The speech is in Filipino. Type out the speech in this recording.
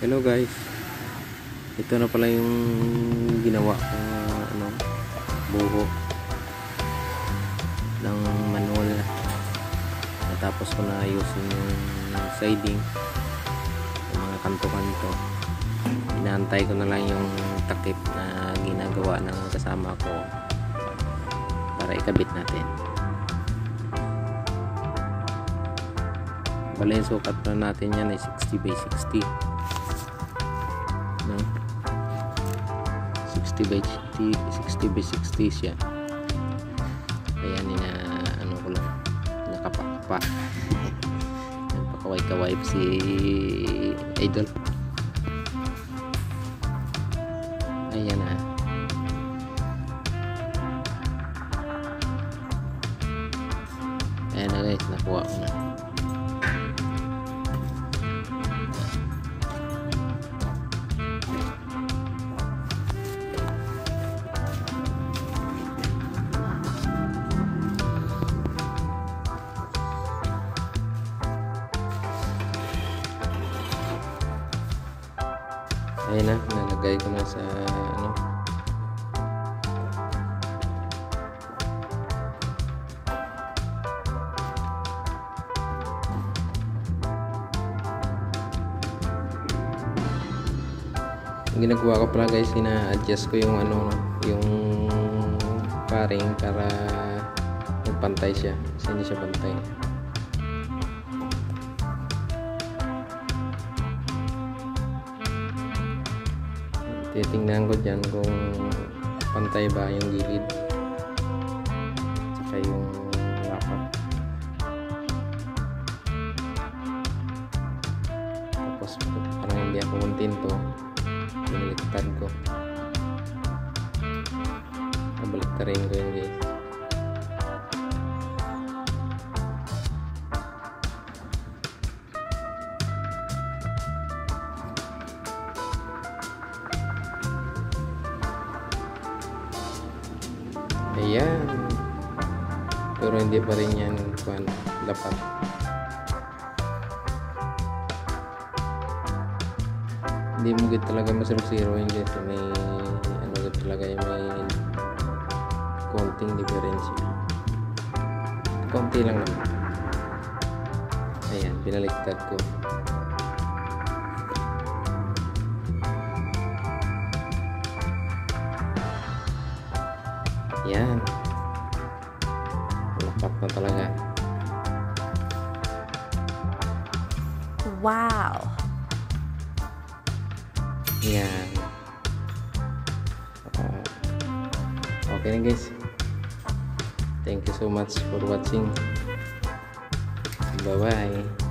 Hello guys, ito na pala yung ginawa ko buho ng manual. Natapos ko na ayusin yung siding, yung mga kanto-kanto. Inaantay ko na lang yung takip na ginagawa ng kasama ko para ikabit natin. Bale, yung sukat na natin yan ay 60 by 60. 60 by 60 siya. Ayan, ko lang nakapakpa. Pakaway-kaway si Idol. Ayan na. Ayan na guys, nakuha ko na. Ayan na, nalagay ko na sa Ang ginagawa ko pala guys, ina-adjust ko yung yung paring para magpantay siya kasi hindi siya pantay. Titingnan ko dyan kung pantay ba yung gilid saka yung lapat. Tapos parang hindi ako kontento, binaliktad ko. Nabaliktarin ko yun guys. Ayan, pero hindi pa rin yan dapat. Hindi mo git talaga masiro-siro yun guys. May git talaga yung may konting diferensya, konti lang naman. Ayan, binaliktad ko. Yan, lapat na talaga. Wow. Yan. Okay na guys, thank you so much for watching. Bye bye.